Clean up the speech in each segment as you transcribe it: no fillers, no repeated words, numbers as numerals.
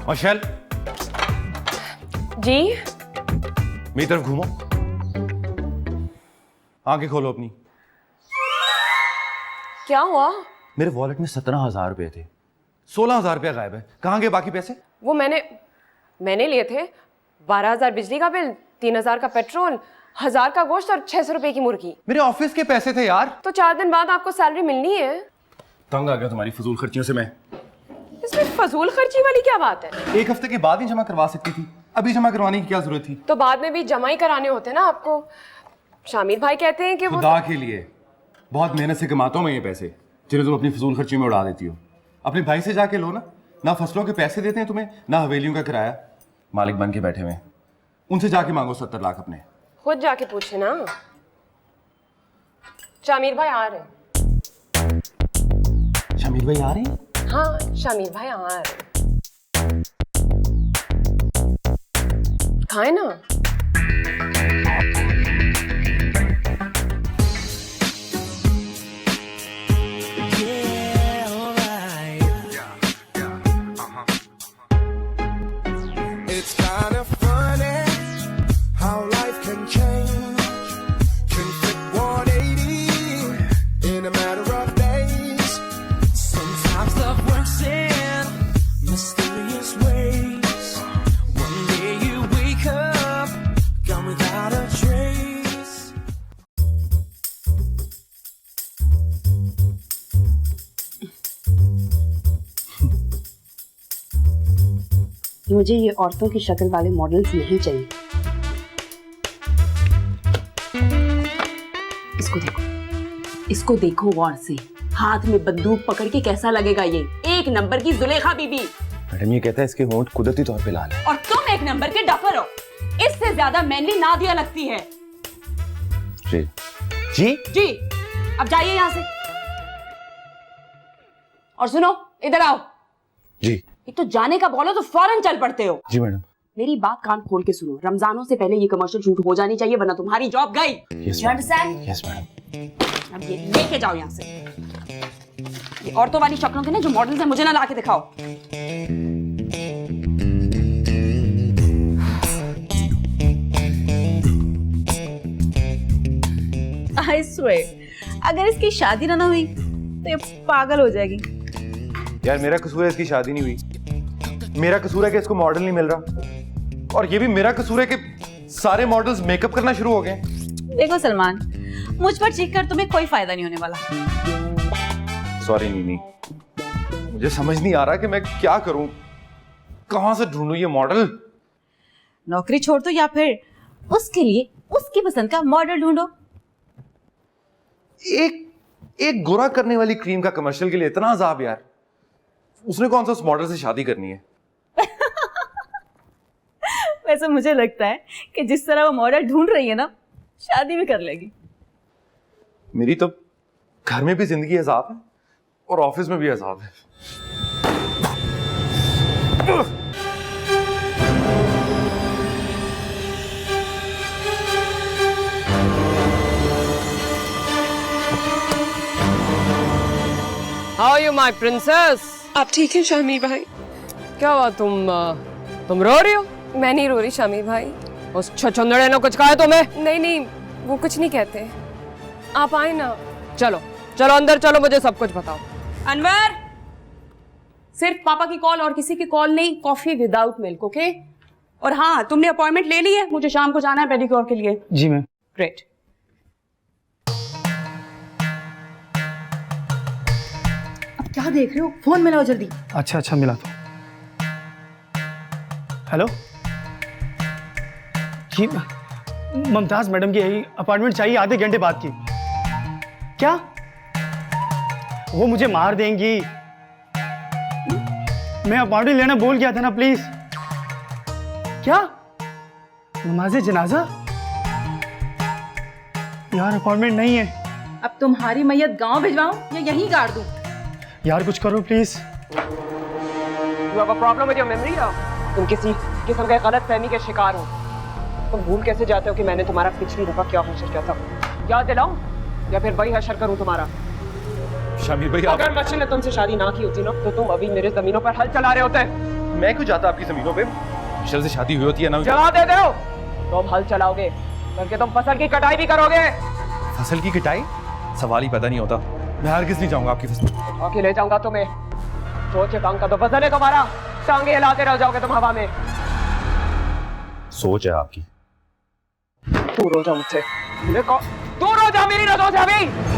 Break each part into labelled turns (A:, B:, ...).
A: मशल
B: जी
A: मेरी तरफ घूमो, आंखें खोलो अपनी।
B: क्या हुआ?
A: मेरे वॉलेट में 17,000 रुपए थे, 16,000 रुपया गायब है। कहाँ गए बाकी पैसे?
B: वो मैंने लिए थे 12,000 बिजली का बिल, 3,000 का पेट्रोल, 1,000 का गोश्त और 600 रुपए की मुर्गी।
A: मेरे ऑफिस के पैसे थे यार।
B: तो 4 दिन बाद आपको सैलरी मिलनी है।
A: तंग आ गया तुम्हारी फजूल खर्चियों से मैं।
B: इसमें फजूल खर्ची वाली क्या बात है?
A: 1 हफ्ते के बाद ही जमा करवा सकती थी, अभी जमा करवाने की क्या जरूरत थी?
B: तो बाद में भी जमा ही कराने होते ना आपको। शामिर भाई कहते हैं कि वो
A: खुदा के लिए बहुत मेहनत से कमाता हूँ मैं ये पैसे, जिन्हें तुम अपनी फजूल खर्ची में उड़ा देती हो। अपने भाई से जाके लो ना फसलों के पैसे देते हैं तुम्हें, ना हवेलियों का किराया। मालिक बन के बैठे हुए, उनसे जाके मांगो 70 लाख अपने।
B: खुद जाके पूछे ना। शामिर भाई आ रहे हैं।
A: शमीर भाई आ रहे हैं?
B: हाँ शामिर भाई आ रहे हैं। खाए ना।
C: It's kind of funny how life can change, can flip 180 in a matter of days. Sometimes love works in mysterious ways. One day you wake up, gone without a trace.
D: मुझे ये औरतों की शक्ल वाले मॉडल्स नहीं चाहिए। इसको देखो गौर से, हाथ में बंदूक पकड़ के कैसा लगेगा ये? 1 नंबर की जुलेखा बीबी।
A: मैडम ये कहता है इसके होंठ कुदरती तौर पे लाल है।
D: और तुम 1 नंबर के डफर हो। इससे ज्यादा मैनली नादिया लगती है।
A: जी जी
D: जी अब जाइए यहाँ से। और सुनो, इधर आओ।
A: जी
D: एक तो जाने का बोलो तो फौरन चल पड़ते हो।
A: जी मैडम।
D: मेरी बात कान खोल के सुनो, रमजानों से पहले ये कमर्शियल शूट हो जानी चाहिए, वरना तुम्हारी जॉब गई।
A: Yes madam.
D: अब ये लेके जाओ यहाँ से। ये औरतों वाली शक्लों के ना जो मॉडल्स हैं, मुझे ना लाके दिखाओ।
E: I swear, अगर इसकी शादी ना हुई तो ये पागल हो जाएगी।
A: यार मेरा कसूर है इसकी शादी नहीं हुई, मेरा कसूर है कि इसको मॉडल नहीं मिल रहा, और ये भी मेरा कसूर है कि सारे मॉडल्स मेकअप करना शुरू हो गए।
E: देखो सलमान, मुझ पर चीख कर तुम्हें कोई फायदा नहीं होने वाला।
A: सॉरी नीनी, मुझे समझ नहीं आ रहा कि मैं क्या करूं, कहां से ढूंढूं ये मॉडल।
E: नौकरी छोड़ दो या फिर उसके लिए उसकी पसंद का मॉडल ढूंढो।
A: एक गोरा करने वाली क्रीम का कमर्शियल के लिए इतना अजाब यार। उसने कौन सा उस मॉडल से शादी करनी है?
E: वैसे मुझे लगता है कि जिस तरह वो मॉडल ढूंढ रही है ना, शादी भी कर लेगी।
A: मेरी तो घर में भी जिंदगी अजाब है और ऑफिस में भी अजाब है।
B: How are you, my princess? आप ठीक हैं शामिर भाई? क्या हुआ, तुम रो रही हो? मैं नहीं रो रही शामिर भाई। उस छछुंदड़े ने कुछ कहा है तुम्हें? नहीं, वो कुछ नहीं कहते। आप आए ना। चलो अंदर चलो, मुझे सब कुछ बताओ।
D: अनवर, सिर्फ पापा की कॉल और किसी की कॉल नहीं, कॉफी विदाउट मिल्क, ओके? और हाँ, तुमने अपॉइंटमेंट ले ली है, मुझे शाम को जाना है पेडिक्योर के लिए।
F: जी मैम।
D: ग्रेट। अब क्या देख रहे हो? फोन मिलाओ जल्दी।
F: अच्छा मिला तो। हेलो जी, मुमताज मैडम की अपॉइंटमेंट चाहिए आधे घंटे बाद की। क्या? वो मुझे मार देंगी। मैं अपॉइंटमेंट लेना भूल गया था ना, प्लीज। क्या? नमाज़े जनाजा? यार अपॉइंटमेंट नहीं है।
E: अब तुम्हारी मैयत गांव भिजवाऊं या यहीं गाड़ दूं?
F: यार कुछ करो please.
B: You have a problem with your memory? तुम किसी किस्म के गलत फहमी के शिकार हो। तुम भूल कैसे जाते हो कि मैंने तुम्हारा पिछली दफा क्या हशर किया था? याद दिलाऊं या फिर वही हशर करूं तुम्हारा?
A: शामिर भाई,
B: अगर मच्छर ने तुमसे शादी ना की होती ना, तो तुम अभी मेरे जमीनों पर हल चला रहे होते।
A: मैं क्यों जाता आपकी जमीनों पे? मिशेल से शादी हुई होती है ना।
B: जवाब दे दो। तुम हल चलाओगे बल्कि तुम फसल की कटाई भी करोगे।
A: फसल की कटाई? सवाल ही पैदा नहीं होता। मैं हरगिज़ नहीं जाऊंगा आपकी फसल।
B: आके ले जाऊंगा तुम्हें। सोच काम का तो फसल है तुम्हारा। टांगे हिलाते रह जाओगे तुम हवा में।
A: सोच है आपकी।
B: दूर हो जा मुझसे। देखो दूर हो जा मेरी नजरों से अभी।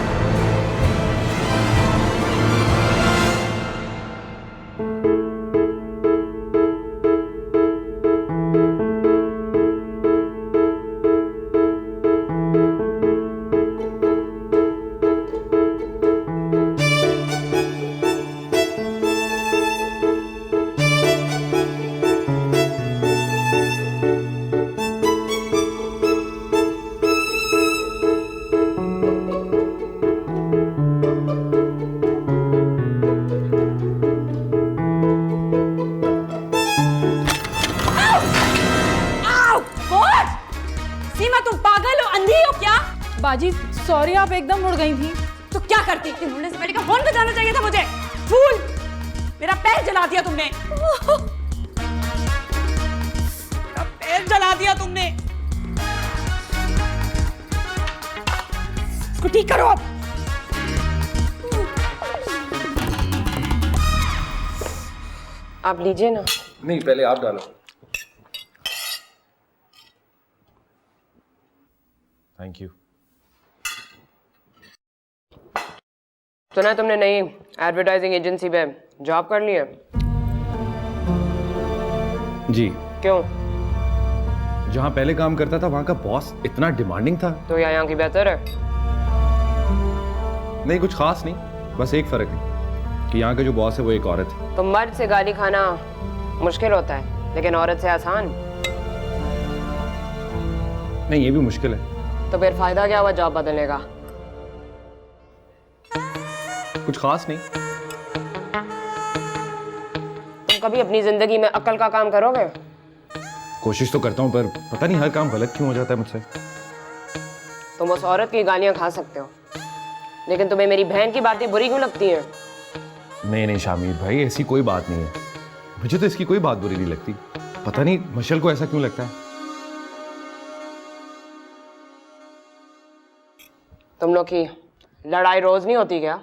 D: सीमा तुम पागल हो, अंधी हो क्या?
E: बाजी सॉरी, आप एकदम उड़ गई थी।
D: तो क्या करती? मुड़ने से पहले का फोन बजाना चाहिए था मुझे। फूल, मेरा पैर जला दिया तुमने। मेरा पैर जला दिया तुमने। इसको ठीक करो अब।
B: आप लीजिए ना।
A: नहीं, पहले आप डालो। Thank you.
B: सुना है तुमने नई एडवर्टाइजिंग एजेंसी पे जॉब कर ली है?
A: जी।
B: क्यों?
A: जहाँ पहले काम करता था वहाँ का बॉस इतना डिमांडिंग था।
B: तो यहाँ की बेहतर है?
A: नहीं, कुछ खास नहीं, बस एक फर्क है कि यहाँ का जो बॉस है वो एक औरत है।
B: तो मर्द से गाली खाना मुश्किल होता है लेकिन औरत से आसान।
A: नहीं, ये भी मुश्किल है।
B: तो फिर फायदा क्या हुआ जॉब बदलने का?
A: कुछ खास नहीं।
B: तुम कभी अपनी जिंदगी में अक्ल का काम करोगे?
A: कोशिश तो करता हूँ पर पता नहीं हर काम गलत क्यों हो जाता है मुझसे।
B: तुम उस औरत की गालियां खा सकते हो लेकिन तुम्हें मेरी बहन की बातें बुरी क्यों लगती हैं?
A: नहीं नहीं शामिर भाई, ऐसी कोई बात नहीं है। मुझे तो इसकी कोई बात बुरी नहीं लगती। पता नहीं मिशेल को ऐसा क्यों लगता है।
B: तुम लोग की लड़ाई रोज नहीं होती क्या?